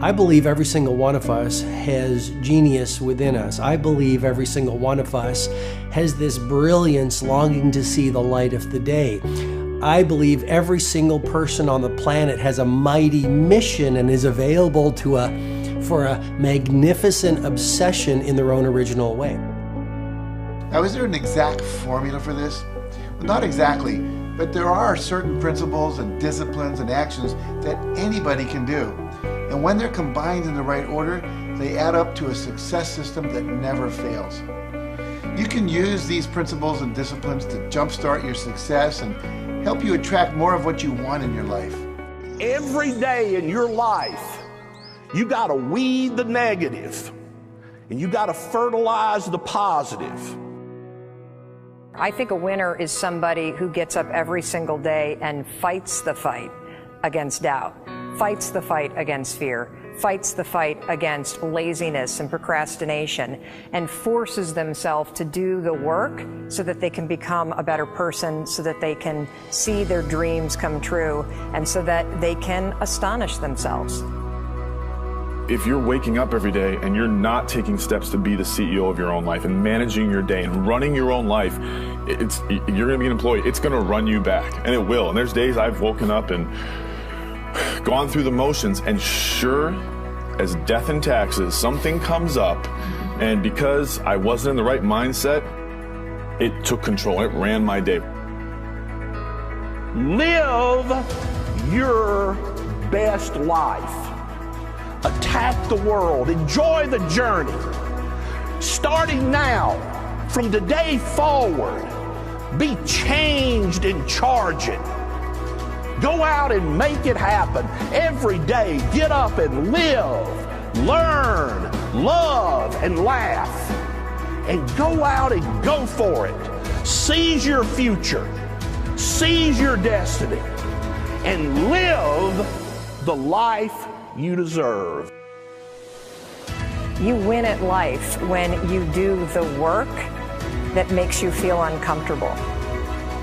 I believe every single one of us has genius within us. I believe every single one of us has this brilliance longing to see the light of the day. I believe every single person on the planet has a mighty mission and is available for a magnificent obsession in their own original way. Now, is there an exact formula for this? Well, not exactly, but there are certain principles and disciplines and actions that anybody can do. And when they're combined in the right order, they add up to a success system that never fails. You can use these principles and disciplines to jumpstart your success and help you attract more of what you want in your life. Every day in your life, you got to weed the negative and you got to fertilize the positive. I think a winner is somebody who gets up every single day and fights the fight against doubt, fights the fight against fear, fights the fight against laziness and procrastination, and forces themselves to do the work so that they can become a better person, so that they can see their dreams come true, and so that they can astonish themselves. If you're waking up every day and you're not taking steps to be the CEO of your own life and managing your day and running your own life, you're going to be an employee. It's going to run you back, and it will. And there's days I've woken up and gone through the motions, and sure as death and taxes, something comes up, and because I wasn't in the right mindset, it took control. It ran my day. Live your best life. Attack the world. Enjoy the journey. Starting now, from today forward, be changed and charge it. Go out and make it happen. Every day, get up and live, learn, love, and laugh. And go out and go for it. Seize your future. Seize your destiny. And live the life you deserve. You win at life when you do the work that makes you feel uncomfortable.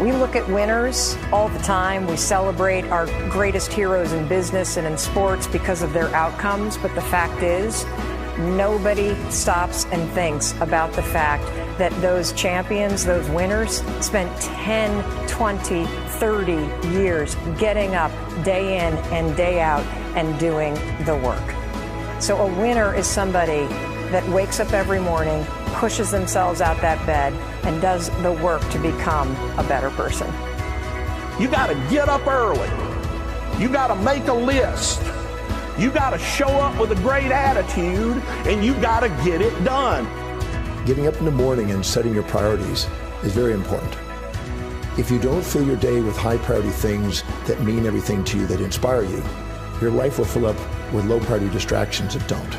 We look at winners all the time. We celebrate our greatest heroes in business and in sports because of their outcomes. But the fact is, nobody stops and thinks about the fact that those champions, those winners, spent 10, 20, 30 years getting up day in and day out and doing the work. So a winner is somebody that wakes up every morning, pushes themselves out that bed, and does the work to become a better person. You got to get up early. You got to make a list. You got to show up with a great attitude, and you got to get it done. Getting up in the morning and setting your priorities is very important. If you don't fill your day with high priority things that mean everything to you, that inspire you, your life will fill up with low priority distractions that don't.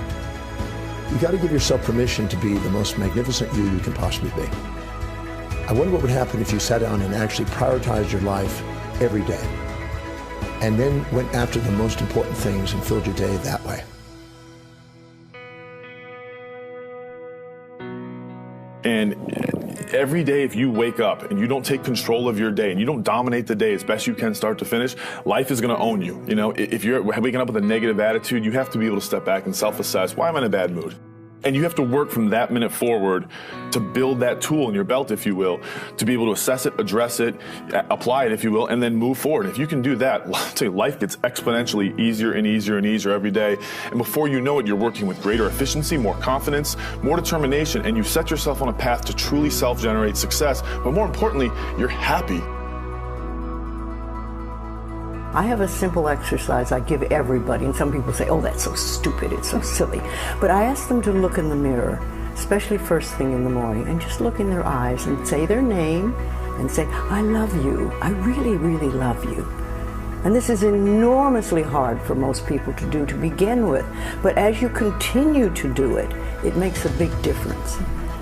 You got to give yourself permission to be the most magnificent you can possibly be. I wonder what would happen if you sat down and actually prioritized your life every day, and then went after the most important things and filled your day that way. And every day, if you wake up and you don't take control of your day and you don't dominate the day as best you can start to finish, life is going to own you. You know, if you're waking up with a negative attitude, you have to be able to step back and self-assess. Why am I in a bad mood? And you have to work from that minute forward to build that tool in your belt, if you will, to be able to assess it, address it, apply it, if you will, and then move forward. If you can do that, I'll tell you, life gets exponentially easier and easier and easier every day. And before you know it, you're working with greater efficiency, more confidence, more determination, and you've set yourself on a path to truly self-generate success. But more importantly, you're happy. I have a simple exercise I give everybody, and some people say, oh, that's so stupid, it's so silly. But I ask them to look in the mirror, especially first thing in the morning, and just look in their eyes and say their name and say, I love you, I really, really love you. And this is enormously hard for most people to do to begin with, but as you continue to do it, it makes a big difference.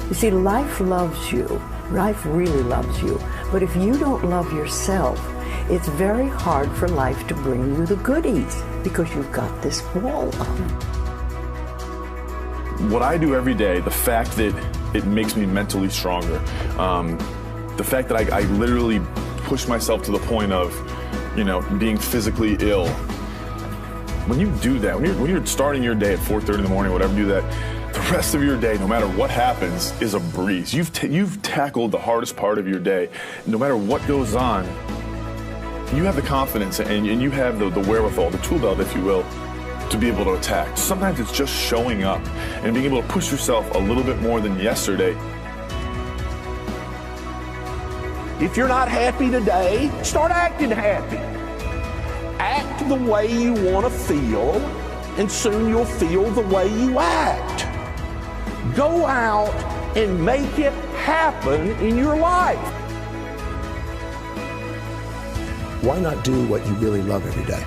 You see, life loves you, life really loves you, but if you don't love yourself, it's very hard for life to bring you the goodies because you've got this wall up. What I do every day, the fact that it makes me mentally stronger, the fact that I literally push myself to the point of, being physically ill, When you do that, when you're starting your day at 4:30 in the morning, whatever, do that, the rest of your day, no matter what happens, is a breeze. You've tackled the hardest part of your day. No matter what goes on, you have the confidence and you have the wherewithal, the tool belt, if you will, to be able to attack. Sometimes it's just showing up and being able to push yourself a little bit more than yesterday. If you're not happy today, start acting happy. Act the way you want to feel, and soon you'll feel the way you act. Go out and make it happen in your life. Why not do what you really love every day?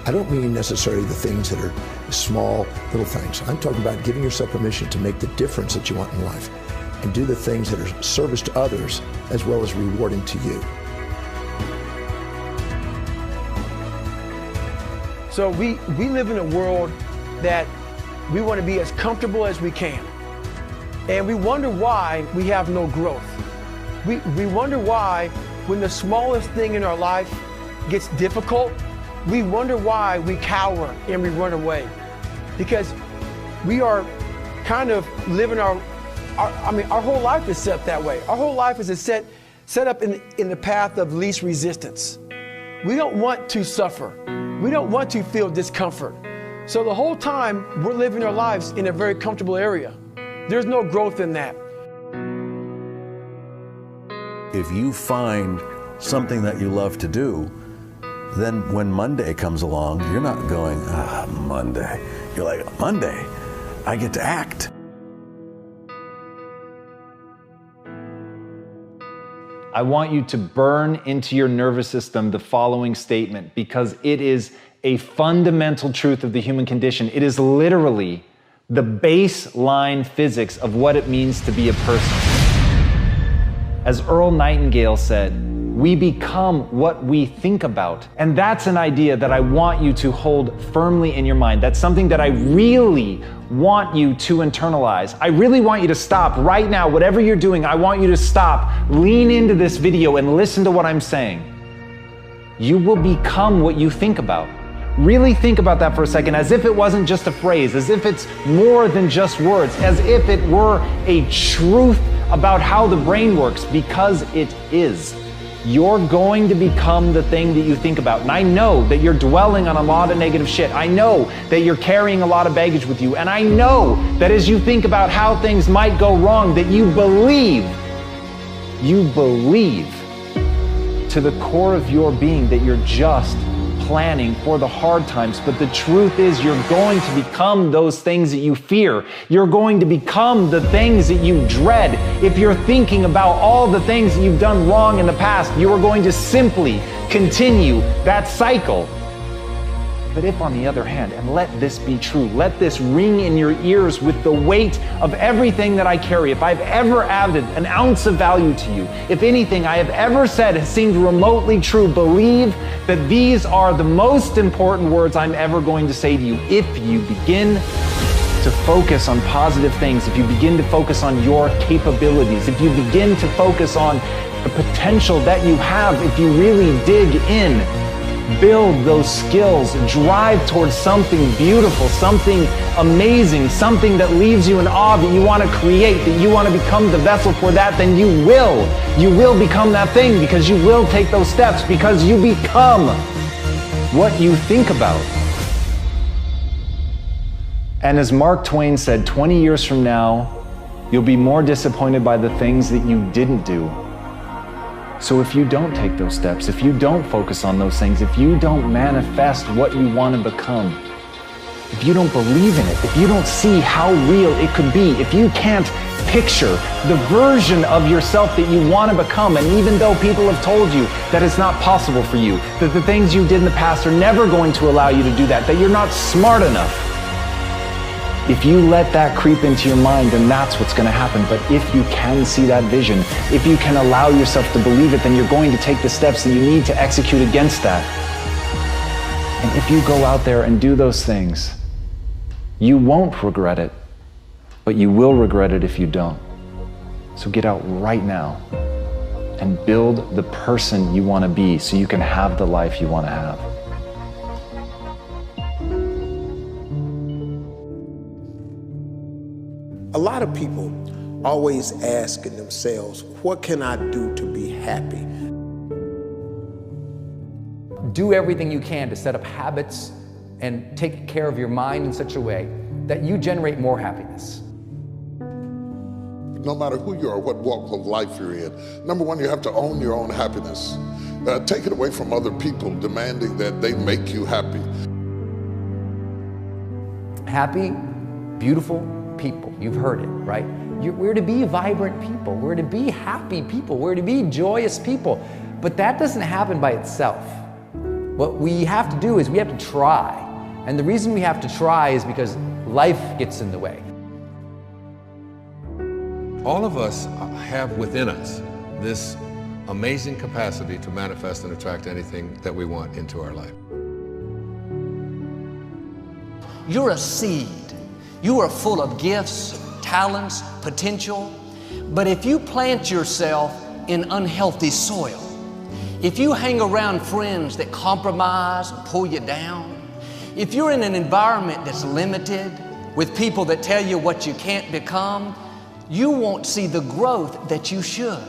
I don't mean necessarily the things that are small, little things. I'm talking about giving yourself permission to make the difference that you want in life and do the things that are service to others as well as rewarding to you. So we live in a world that we want to be as comfortable as we can. And we wonder why we have no growth. We wonder why when the smallest thing in our life gets difficult, we wonder why we cower and we run away. Because we are kind of living our whole life is set that way. Our whole life is set up in the path of least resistance. We don't want to suffer. We don't want to feel discomfort. So the whole time we're living our lives in a very comfortable area. There's no growth in that. If you find something that you love to do, then when Monday comes along, you're not going, Monday. You're like, Monday, I get to act. I want you to burn into your nervous system the following statement, because it is a fundamental truth of the human condition. It is literally the baseline physics of what it means to be a person. As Earl Nightingale said, we become what we think about. And that's an idea that I want you to hold firmly in your mind. That's something that I really want you to internalize. I really want you to stop right now. Whatever you're doing, I want you to stop, lean into this video and listen to what I'm saying. You will become what you think about. Really think about that for a second, as if it wasn't just a phrase, as if it's more than just words, as if it were a truth about how the brain works, because it is. You're going to become the thing that you think about. And I know that you're dwelling on a lot of negative shit. I know that you're carrying a lot of baggage with you. And I know that as you think about how things might go wrong, that you believe to the core of your being that you're just planning for the hard times. But the truth is, you're going to become those things that you fear. You're going to become the things that you dread. If you're thinking about all the things that you've done wrong in the past, you are going to simply continue that cycle. But if, on the other hand, and let this be true, let this ring in your ears with the weight of everything that I carry, if I've ever added an ounce of value to you, if anything I have ever said has seemed remotely true, believe that these are the most important words I'm ever going to say to you. If you begin to focus on positive things, if you begin to focus on your capabilities, if you begin to focus on the potential that you have, if you really dig in, build those skills, drive towards something beautiful, something amazing, something that leaves you in awe, that you want to create, that you want to become the vessel for that, then you will become that thing, because you will take those steps, because you become what you think about. And as Mark Twain said, 20 years from now, you'll be more disappointed by the things that you didn't do. So if you don't take those steps, if you don't focus on those things, if you don't manifest what you want to become, if you don't believe in it, if you don't see how real it could be, if you can't picture the version of yourself that you want to become, and even though people have told you that it's not possible for you, that the things you did in the past are never going to allow you to do that, that you're not smart enough, if you let that creep into your mind, then that's what's going to happen. But if you can see that vision, if you can allow yourself to believe it, then you're going to take the steps that you need to execute against that. And if you go out there and do those things, you won't regret it, but you will regret it if you don't. So get out right now and build the person you want to be so you can have the life you want to have. A lot of people always asking themselves, what can I do to be happy? Do everything you can to set up habits and take care of your mind in such a way that you generate more happiness. No matter who you are, what walk of life you're in, number one, you have to own your own happiness. Take it away from other people demanding that they make you happy. Happy, beautiful people. You've heard it, right? We're to be vibrant people. We're to be happy people. We're to be joyous people. But that doesn't happen by itself. What we have to do is we have to try. And the reason we have to try is because life gets in the way. All of us have within us this amazing capacity to manifest and attract anything that we want into our life. You're a seed. You are full of gifts, talents, potential. But if you plant yourself in unhealthy soil, if you hang around friends that compromise and pull you down, if you're in an environment that's limited with people that tell you what you can't become, you won't see the growth that you should.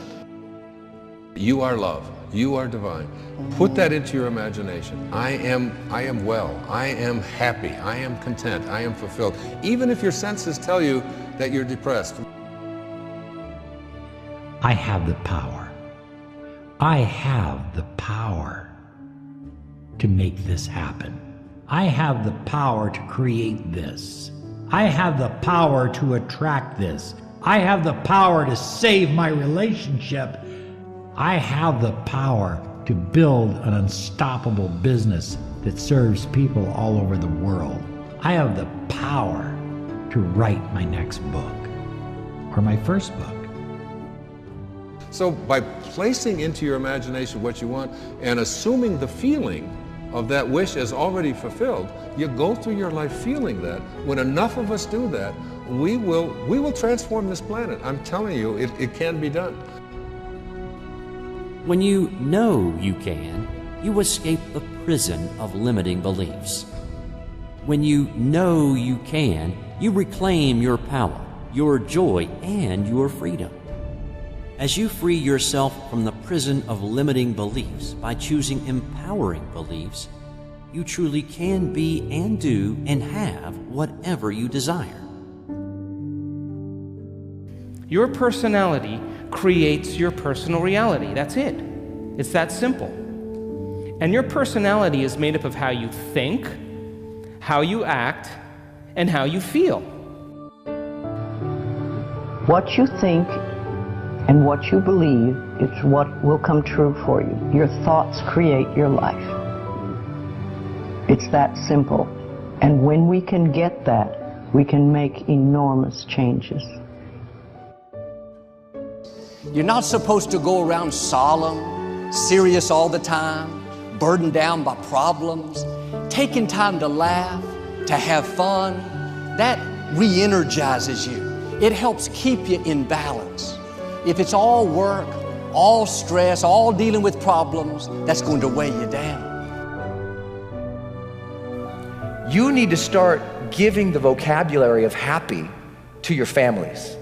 You are love. You are divine. Put that into your imagination. I am well. I am happy. I am content. I am fulfilled. Even if your senses tell you that you're depressed. I have the power. I have the power to make this happen. I have the power to create this. I have the power to attract this. I have the power to save my relationship. I have the power to build an unstoppable business that serves people all over the world. I have the power to write my next book or my first book. So by placing into your imagination what you want and assuming the feeling of that wish as already fulfilled, you go through your life feeling that. When enough of us do that, we will transform this planet. I'm telling you, it can be done. When you know you can, you escape the prison of limiting beliefs. When you know you can, you reclaim your power, your joy, and your freedom. As you free yourself from the prison of limiting beliefs by choosing empowering beliefs, you truly can be and do and have whatever you desire. Your personality creates your personal reality. That's it. It's that simple. And your personality is made up of how you think, how you act, and how you feel. What you think and what you believe is what will come true for you. Your thoughts create your life. It's that simple. And when we can get that, we can make enormous changes. You're not supposed to go around solemn, serious all the time, burdened down by problems. Taking time to laugh, to have fun, that re-energizes you. It helps keep you in balance. If it's all work, all stress, all dealing with problems, that's going to weigh you down. You need to start giving the vocabulary of happy to your families.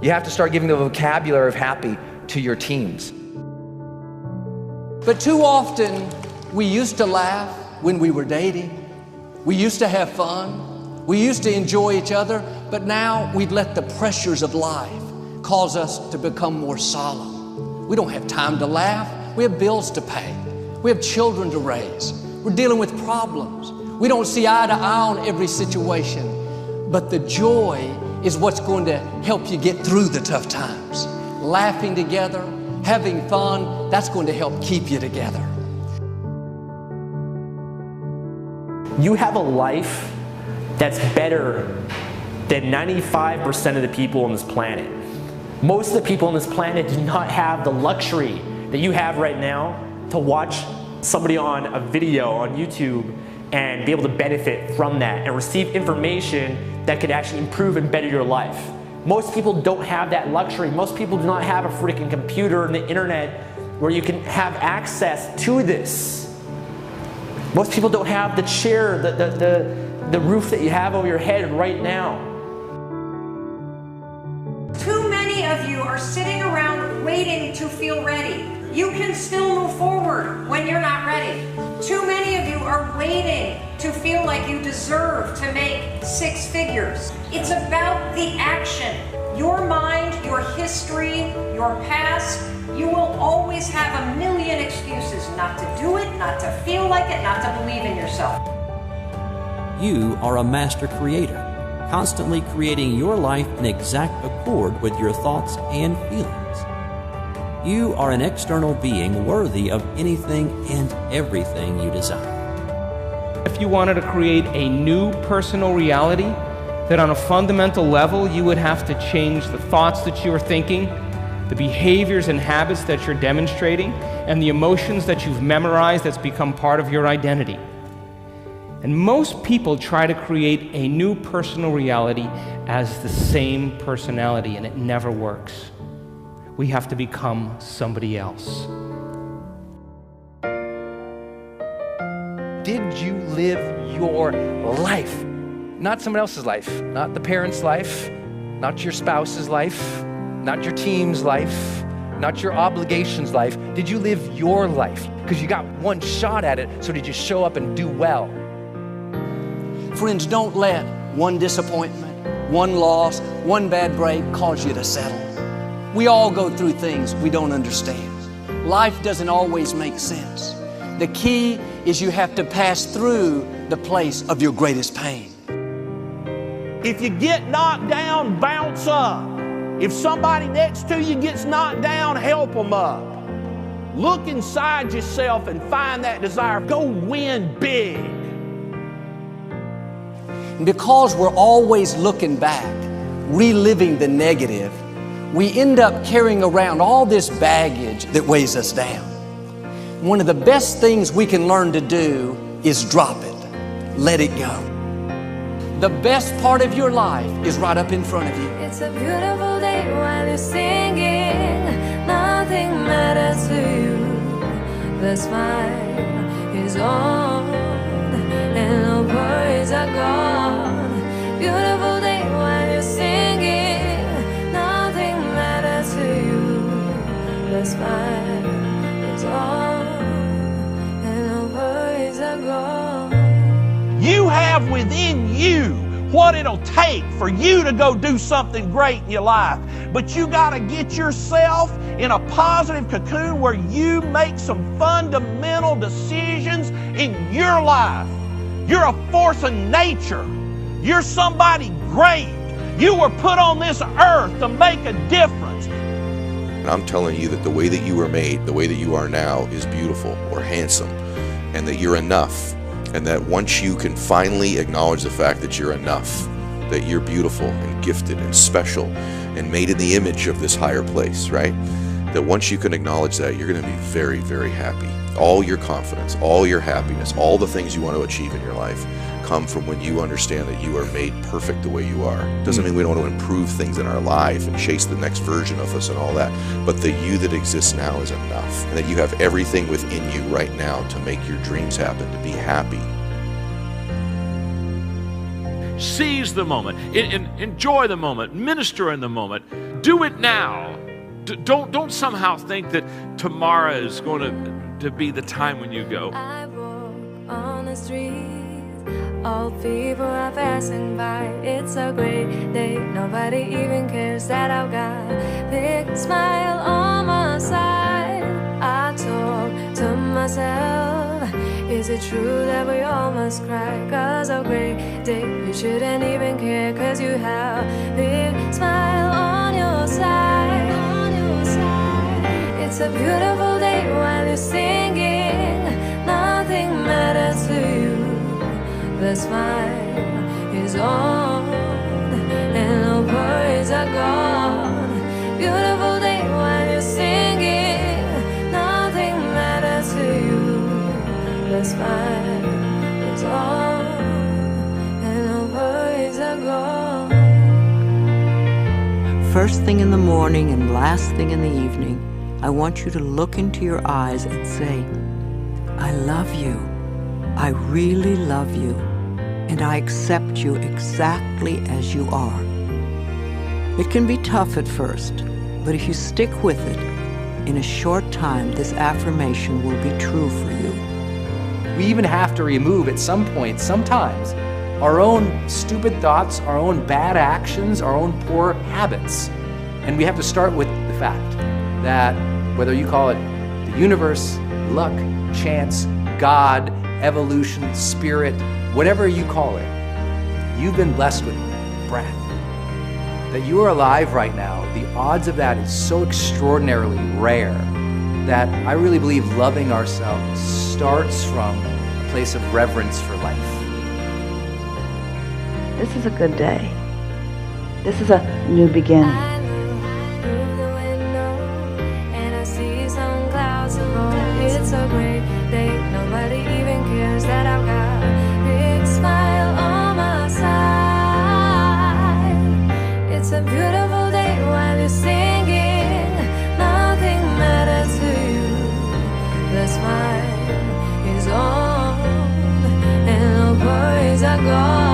You have to start giving the vocabulary of happy to your teams. But too often, we used to laugh when we were dating. We used to have fun. We used to enjoy each other. But now we've let the pressures of life cause us to become more solemn. We don't have time to laugh. We have bills to pay. We have children to raise. We're dealing with problems. We don't see eye to eye on every situation. But the joy is what's going to help you get through the tough times. Laughing together, having fun, that's going to help keep you together. You have a life that's better than 95% of the people on this planet. Most of the people on this planet do not have the luxury that you have right now to watch somebody on a video on YouTube and be able to benefit from that and receive information that could actually improve and better your life. Most people don't have that luxury. Most people do not have a freaking computer and the internet where you can have access to this. Most people don't have the chair, the roof that you have over your head right now. are sitting around waiting to feel ready. You can still move forward when you're not ready. Too many of you are waiting to feel like you deserve to make 6 figures. It's about the action. Your mind, your history, your past, you will always have a million excuses not to do it, not to feel like it, not to believe in yourself. You are a master creator, constantly creating your life in exact accord with your thoughts and feelings. You are an external being worthy of anything and everything you desire. If you wanted to create a new personal reality, that on a fundamental level you would have to change the thoughts that you are thinking, the behaviors and habits that you're demonstrating, and the emotions that you've memorized that's become part of your identity. And most people try to create a new personal reality as the same personality, and it never works. We have to become somebody else. Did you live your life? Not someone else's life, not the parent's life, not your spouse's life, not your team's life, not your obligations life. Did you live your life? Because you got one shot at it, so did you show up and do well? Friends, don't let one disappointment, one loss, one bad break cause you to settle. We all go through things we don't understand. Life doesn't always make sense. The key is you have to pass through the place of your greatest pain. If you get knocked down, bounce up. If somebody next to you gets knocked down, help them up. Look inside yourself and find that desire. Go win big. And because we're always looking back, reliving the negative, we end up carrying around all this baggage that weighs us down. One of the best things we can learn to do is drop it. Let it go. The best part of your life is right up in front of you. It's a beautiful day while you're singing. Nothing matters to you. The smile is on and no worries are gone. Beautiful day while you're singing. Nothing matters to you. The smile is on and no worries are gone. You have within you what it'll take for you to go do something great in your life. But you got to get yourself in a positive cocoon where you make some fundamental decisions in your life. You're a force of nature. You're somebody great. You were put on this earth to make a difference. And I'm telling you that the way that you were made, the way that you are now, is beautiful or handsome, and that you're enough. And that once you can finally acknowledge the fact that you're enough, that you're beautiful and gifted and special and made in the image of this higher place, right? That once you can acknowledge that, you're going to be very, very happy. All your confidence, all your happiness, all the things you want to achieve in your life come from when you understand that you are made perfect the way you are. Doesn't mean we don't want to improve things in our life and chase the next version of us and all that, but the you that exists now is enough, and that you have everything within you right now to make your dreams happen, to be happy. Seize the moment, enjoy the moment, minister in the moment, do it now. Don't somehow think that tomorrow is going to be the time when you go. I walk on the street. All people are passing by. It's a great day. Nobody even cares that I've got a big smile on my side. I talk to myself. Is it true that we all must cry? 'Cause a great day, you shouldn't even care. 'Cause you have a big smile on your side. It's a beautiful day while you're singing. Nothing matters to you. The smile is on and no worries are gone. Beautiful day while you're singing. Nothing matters to you. The smile is on and no worries are gone. First thing in the morning and last thing in the evening, I want you to look into your eyes and say, I love you. I really love you. And I accept you exactly as you are. It can be tough at first, But if you stick with it, in a short time, this affirmation will be true for you. We even have to remove at some point, sometimes, our own stupid thoughts, our own bad actions, our own poor habits. And we have to start with the fact that whether you call it the universe, luck, chance, God, evolution, spirit, whatever you call it, you've been blessed with breath. That you are alive right now, the odds of that is so extraordinarily rare that I really believe loving ourselves starts from a place of reverence for life. This is a good day. This is a new beginning. And I see some clouds above. It's a great day. Nobody even cares that I've got a big smile on my side. It's a beautiful day while you're singing. Nothing matters to you. The smile is on and no worries are gone.